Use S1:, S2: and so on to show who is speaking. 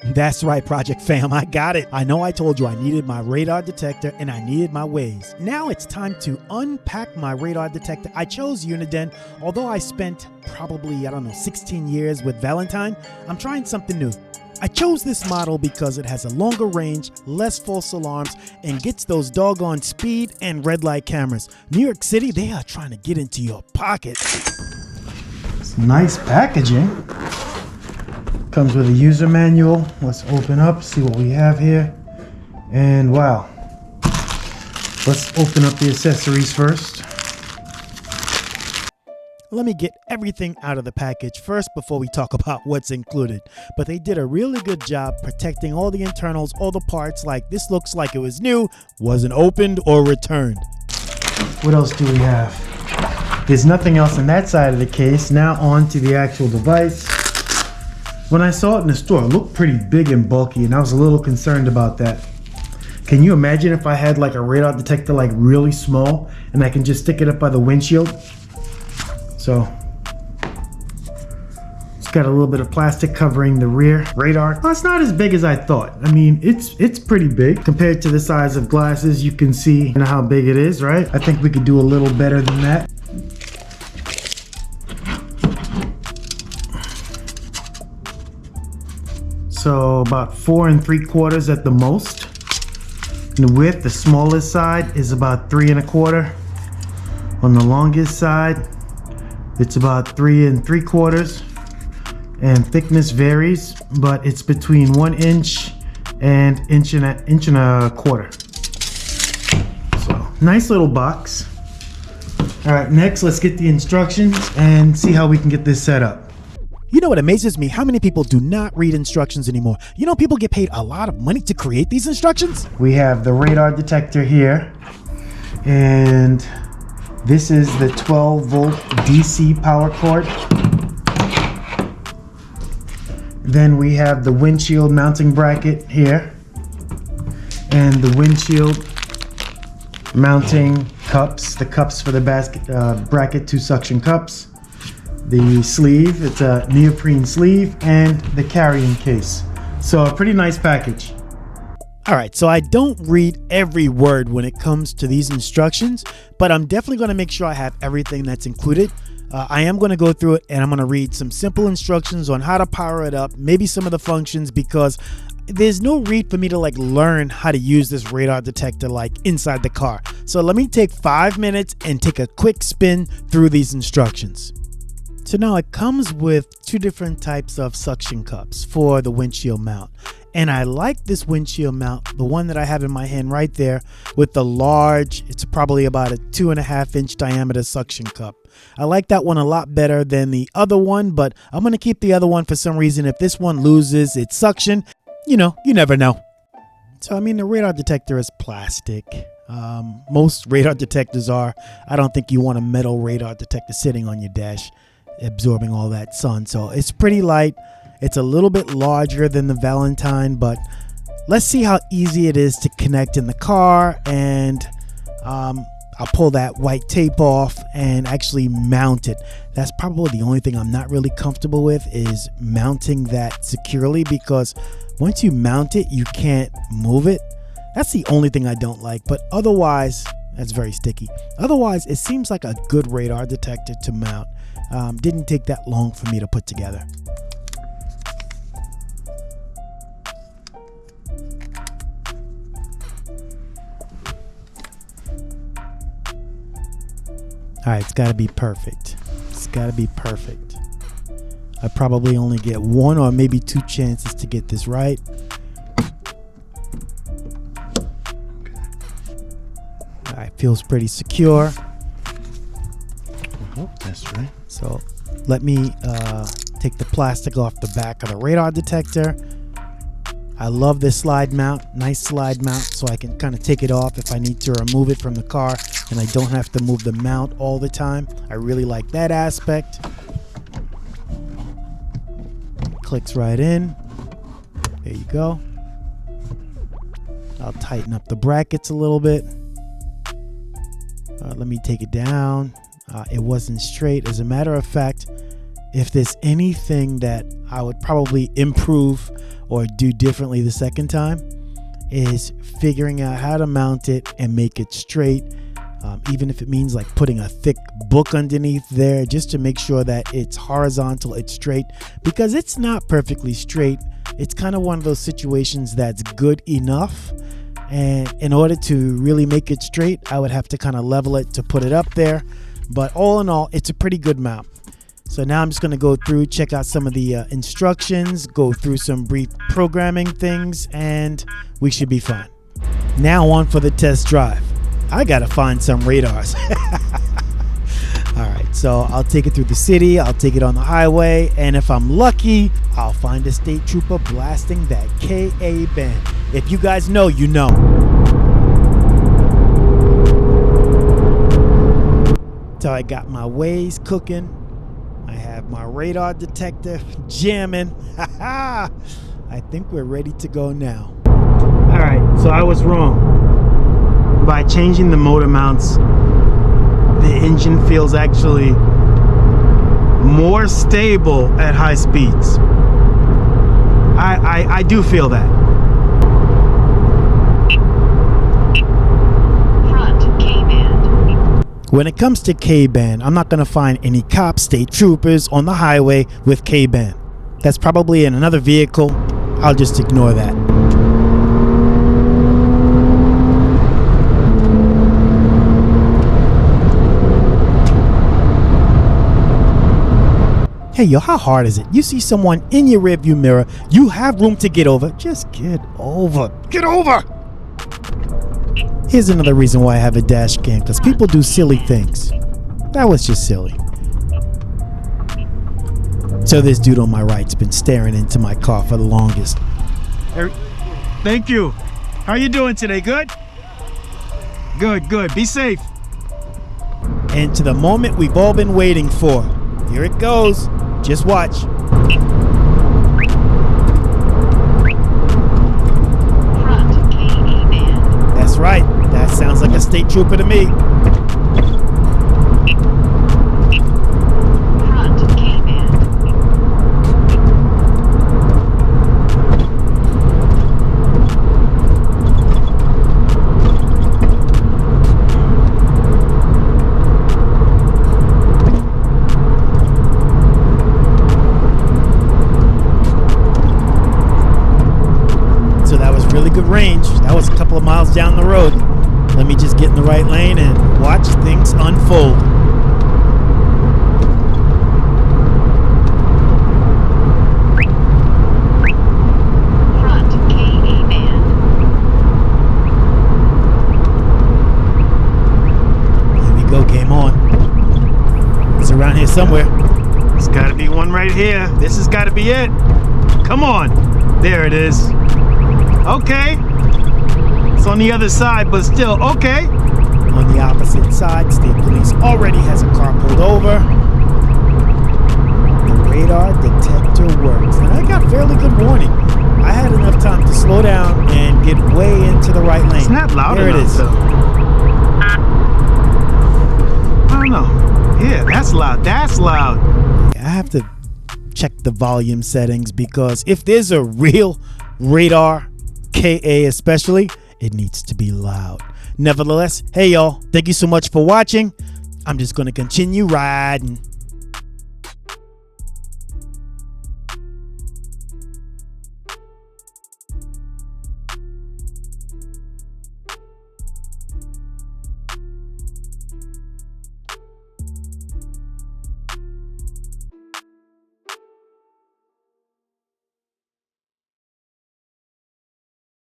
S1: That's right, Project Fam, I got it. I know I told you I needed my radar detector and I needed my ways. Now it's time to unpack my radar detector. I chose Uniden. Although I spent probably, 16 years with Valentine, I'm trying something new. I chose this model because it has a longer range, less false alarms, and gets those doggone speed and red light cameras. New York City, they are trying to get into your pocket. It's nice packaging. Comes with a user manual. Let's open up, see what we have here. And wow. Let's open up the accessories first. Let me get everything out of the package first before we talk about what's included. But they did a really good job protecting all the internals, all the parts. Like this looks like it was new, wasn't opened or returned. What else do we have? There's nothing else in that side of the case. Now on to the actual device. When I saw it in the store, it looked pretty big and bulky, and I was a little concerned about that. Can you imagine if I had like a radar detector like really small and I can just stick it up by the windshield? So it's got a little bit of plastic covering the rear radar. Well, it's not as big as I thought. I mean, it's pretty big compared to the size of glasses. You can see how big it is, right? I think we could do a little better than that. So about 4 3/4 at the most. And the width, the smallest side is about 3 1/4. On the longest side, it's about 3 3/4. And thickness varies, but it's between 1 inch and inch and a quarter. So nice little box. All right, next let's get the instructions and see how we can get this set up. You know what amazes me? How many people do not read instructions anymore? You know, people get paid a lot of money to create these instructions. We have the radar detector here, and this is the 12-volt DC power cord. Then we have the windshield mounting bracket here, and the windshield mounting cups, the cups for the bracket to suction cups. The sleeve, it's a neoprene sleeve, and the carrying case. So a pretty nice package. All right, so I don't read every word when it comes to these instructions, but I'm definitely going to make sure I have everything that's included. I am going to go through it, and I'm going to read some simple instructions on how to power it up, maybe some of the functions, because there's no need for me to learn how to use this radar detector inside the car. So let me take 5 minutes and take a quick spin through these instructions. So now it comes with 2 different types of suction cups for the windshield mount. And I like this windshield mount, the one that I have in my hand right there, with the large, it's probably about a 2.5 inch diameter suction cup. I like that one a lot better than the other one, but I'm going to keep the other one for some reason. If this one loses its suction, you never know. So, I mean, the radar detector is plastic. Most radar detectors are. I don't think you want a metal radar detector sitting on your dash, absorbing all that sun. So it's pretty light. It's a little bit larger than the Valentine, but let's see how easy it is to connect in the car. And I'll pull that white tape off and actually mount it. That's probably the only thing I'm not really comfortable with, is mounting that securely, because once you mount it, you can't move it. That's the only thing I don't like, but otherwise, that's very sticky. Otherwise, it seems like a good radar detector to mount. Didn't take that long for me to put together. All right, it's got to be perfect. It's got to be perfect. I probably only get 1 or maybe 2 chances to get this right. All right, feels pretty secure. I hope that's right. So let me take the plastic off the back of the radar detector. I love this slide mount, nice slide mount, so I can kind of take it off if I need to remove it from the car, and I don't have to move the mount all the time. I really like that aspect. Clicks right in. There you go. I'll tighten up the brackets a little bit. Let me take it down. It wasn't straight. As a matter of fact, if there's anything that I would probably improve or do differently the second time is figuring out how to mount it and make it straight. Even if it means like putting a thick book underneath there just to make sure that it's horizontal, it's straight, because it's not perfectly straight. It's kind of one of those situations that's good enough. And in order to really make it straight, I would have to kind of level it to put it up there. But all in all, it's a pretty good mount. So now I'm just going to go through, check out some of the instructions, go through some brief programming things, and we should be fine. Now on for the test drive. I got to find some radars. All right, so I'll take it through the city, I'll take it on the highway, and if I'm lucky, I'll find a state trooper blasting that KA band. If you guys know, you know. So I got my Waze cooking. I have my radar detector jamming. I think we're ready to go now. All right, so I was wrong. By changing the motor mounts, the engine feels actually more stable at high speeds. I do feel that.
S2: Front K-band.
S1: When it comes to K-band, I'm not going to find any cops, state troopers on the highway with K-band. That's probably in another vehicle. I'll just ignore that. Hey, yo, how hard is it? You see someone in your rearview mirror, you have room to get over. Just get over. Get over! Here's another reason why I have a dash cam, because people do silly things. That was just silly. So this dude on my right's been staring into my car for the longest. Thank you. How are you doing today? Good? Good, good. Be safe. And to the moment we've all been waiting for. Here it goes. Just watch.
S2: Front K-band.
S1: That's right. That sounds like a state trooper to me.
S2: Front K-band.
S1: Really good range. That was a couple of miles down the road. Let me just get in the right lane and watch things unfold.
S2: Front K-band.
S1: Here we go, game on. It's around here somewhere. There's gotta be one right here. This has gotta be it. Come on. There it is. Okay. It's on the other side, but still, okay. On the opposite side, state police already has a car pulled over. The radar detector works. And I got fairly good warning. I had enough time to slow down and get way into the right lane.
S3: It's not loud
S1: there
S3: enough,
S1: it is.
S3: though. I don't know. Yeah, that's loud. That's loud.
S1: I have to check the volume settings because if there's a real radar, KA especially, it needs to be loud. Nevertheless, hey y'all, thank you so much for watching. I'm just going to continue riding.